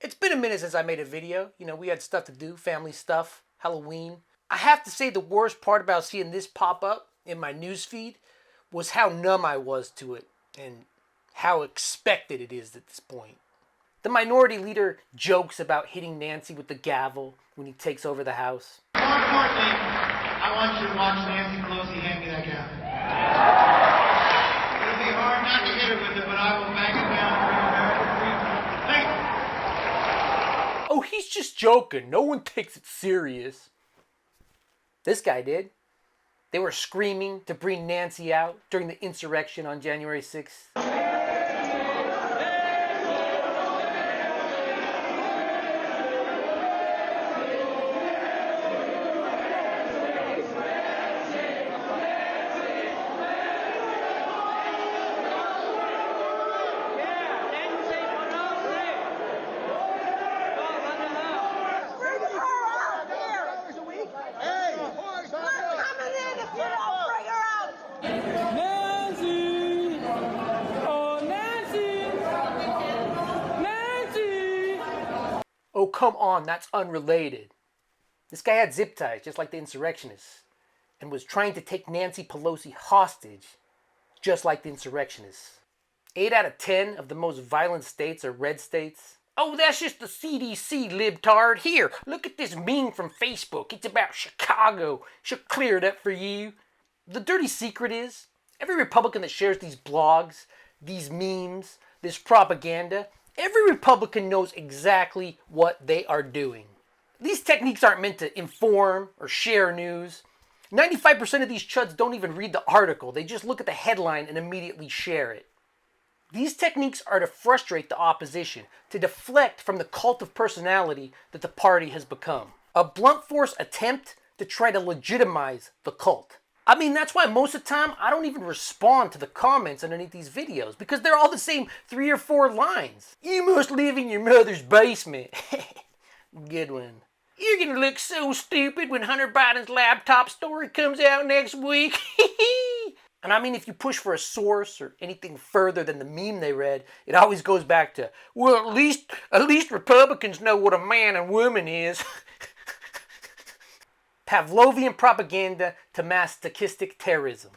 It's been a minute since I made a video. You know, we had stuff to do, family stuff, Halloween. I have to say the worst part about seeing this pop up in my newsfeed was how numb I was to it and how expected it is at this point. The minority leader jokes about hitting Nancy with the gavel when he takes over the House. More importantly, I want you to watch Nancy Pelosi hand me that gavel. It'll be hard not to hit her with it, but I will bang it down and bring American freedom. Thank you. Oh, he's just joking. No one takes it serious. This guy did. They were screaming to bring Nancy out during the insurrection on January 6th. Oh, come on, that's unrelated. This guy had zip ties, just like the insurrectionists, and was trying to take Nancy Pelosi hostage, just like the insurrectionists. 8 out of 10 of the most violent states are red states. Oh, that's just the CDC, libtard. Here, look at this meme from Facebook. It's about Chicago. She'll clear it up for you. The dirty secret is, every Republican that shares these blogs, these memes, this propaganda, every Republican knows exactly what they are doing. These techniques aren't meant to inform or share news. 95% of these chuds don't even read the article. They just look at the headline and immediately share it. These techniques are to frustrate the opposition, to deflect from the cult of personality that the party has become. A blunt force attempt to try to legitimize the cult. I mean, that's why most of the time I don't even respond to the comments underneath these videos, because they're all the same 3 or 4 lines. You must live in your mother's basement. Good one. You're gonna look so stupid when Hunter Biden's laptop story comes out next week. And I mean, if you push for a source or anything further than the meme they read, it always goes back to, well, at least Republicans know what a man and woman is. Pavlovian propaganda to masochistic terrorism.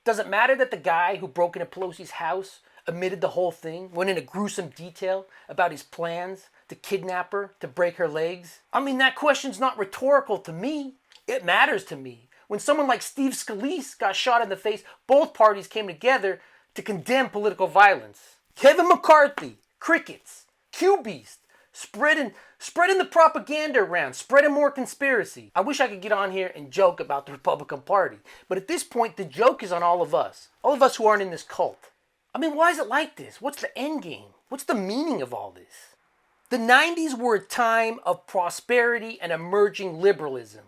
Does it matter that the guy who broke into Pelosi's house admitted the whole thing, went into gruesome detail about his plans to kidnap her, to break her legs? I mean, that question's not rhetorical to me. It matters to me. When someone like Steve Scalise got shot in the face, both parties came together to condemn political violence. Kevin McCarthy, crickets, Q-Beast, spreading the propaganda around, spreading more conspiracy. I wish I could get on here and joke about the Republican Party, but at this point, the joke is on all of us who aren't in this cult. I mean, why is it like this? What's the end game? What's the meaning of all this? The 90s were a time of prosperity and emerging liberalism.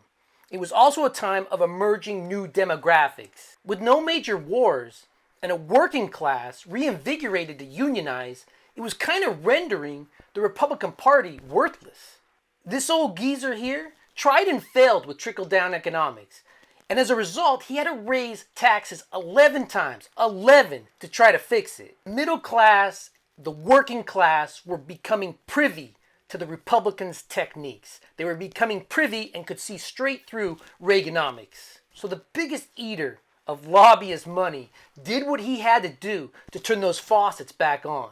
It was also a time of emerging new demographics. With no major wars and a working class reinvigorated to unionize, it was kind of rendering the Republican Party worthless. This old geezer here tried and failed with trickle-down economics. And as a result, he had to raise taxes 11 times, 11, to try to fix it. Middle class, the working class were becoming privy to the Republicans' techniques. They were becoming privy and could see straight through Reaganomics. So the biggest eater of lobbyist money did what he had to do to turn those faucets back on.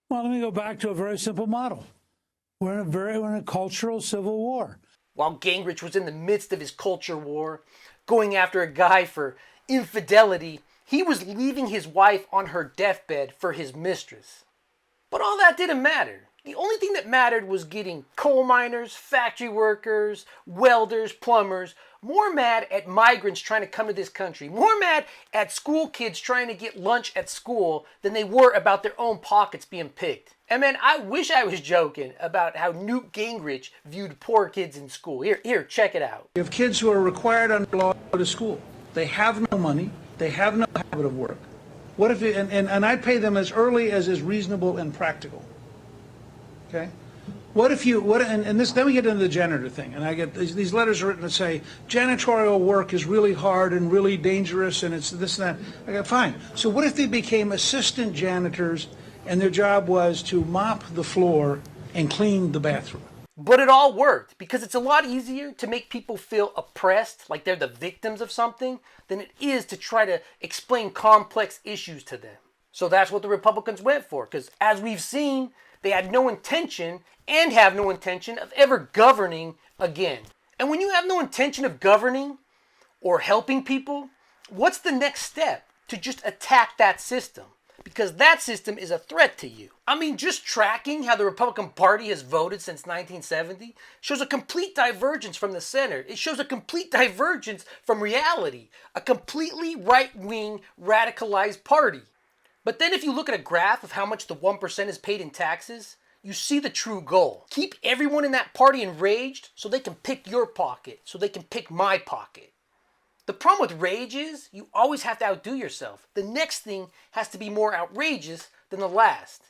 Well, let me go back to a very simple model. We're in a cultural civil war. While Gingrich was in the midst of his culture war, going after a guy for infidelity, he was leaving his wife on her deathbed for his mistress. But all that didn't matter. The only thing that mattered was getting coal miners, factory workers, welders, plumbers more mad at migrants trying to come to this country, more mad at school kids trying to get lunch at school than they were about their own pockets being picked. And man, I wish I was joking about how Newt Gingrich viewed poor kids in school. Here, check it out. You have kids who are required under law to go to school. They have no money. They have no habit of work. What if you, and I'd pay them as early as is reasonable and practical. Okay? What if you, and this, then we get into the janitor thing, and I get these letters written that say, janitorial work is really hard and really dangerous, and it's this and that. I go, fine. So what if they became assistant janitors and their job was to mop the floor and clean the bathroom. But it all worked because it's a lot easier to make people feel oppressed, like they're the victims of something, than it is to try to explain complex issues to them. So that's what the Republicans went for, because as we've seen, they had no intention and have no intention of ever governing again. And when you have no intention of governing or helping people, what's the next step? To just attack that system. Because that system is a threat to you. I mean, just tracking how the Republican Party has voted since 1970 shows a complete divergence from the center. It shows a complete divergence from reality. A completely right-wing, radicalized party. But then if you look at a graph of how much the 1% is paid in taxes, you see the true goal. Keep everyone in that party enraged so they can pick your pocket, so they can pick my pocket. The problem with rage is you always have to outdo yourself. The next thing has to be more outrageous than the last.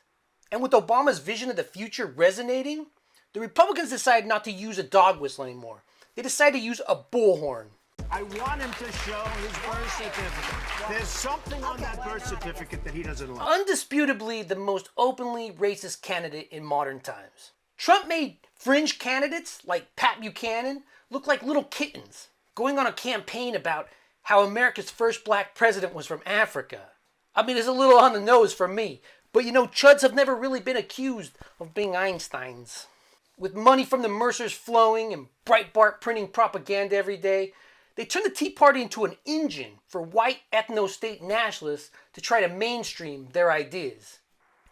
And with Obama's vision of the future resonating, the Republicans decided not to use a dog whistle anymore. They decided to use a bullhorn. I want him to show his birth certificate. There's something on that birth certificate that he doesn't like. Undisputably the most openly racist candidate in modern times. Trump made fringe candidates like Pat Buchanan look like little kittens, going on a campaign about how America's first black president was from Africa. I mean, it's a little on the nose for me, but you know, chuds have never really been accused of being Einsteins. With money from the Mercers flowing and Breitbart printing propaganda every day, they turned the Tea Party into an engine for white ethno-state nationalists to try to mainstream their ideas.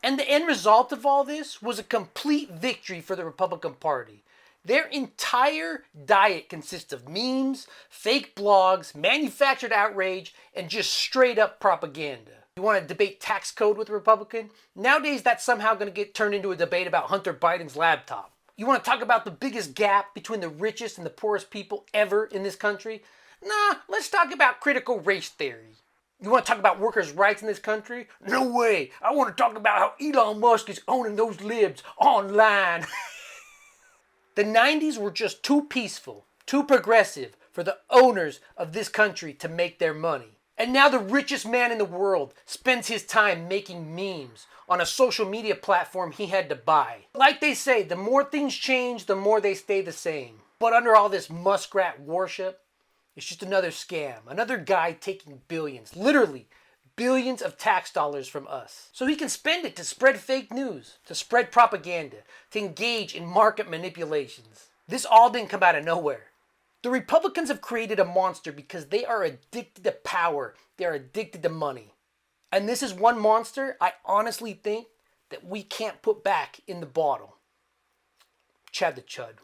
And the end result of all this was a complete victory for the Republican Party. Their entire diet consists of memes, fake blogs, manufactured outrage, and just straight up propaganda. You want to debate tax code with a Republican? Nowadays that's somehow going to get turned into a debate about Hunter Biden's laptop. You want to talk about the biggest gap between the richest and the poorest people ever in this country? Nah, let's talk about critical race theory. You want to talk about workers' rights in this country? No way! I want to talk about how Elon Musk is owning those libs online. The 90s were just too peaceful, too progressive for the owners of this country to make their money. And now the richest man in the world spends his time making memes on a social media platform he had to buy. Like they say, the more things change, the more they stay the same. But under all this muskrat worship, it's just another scam. Another guy taking billions, literally billions of tax dollars from us, so he can spend it to spread fake news, to spread propaganda, to engage in market manipulations. This all didn't come out of nowhere. The Republicans have created a monster because they are addicted to power. They are addicted to money. And this is one monster I honestly think that we can't put back in the bottle. Chad the Chud.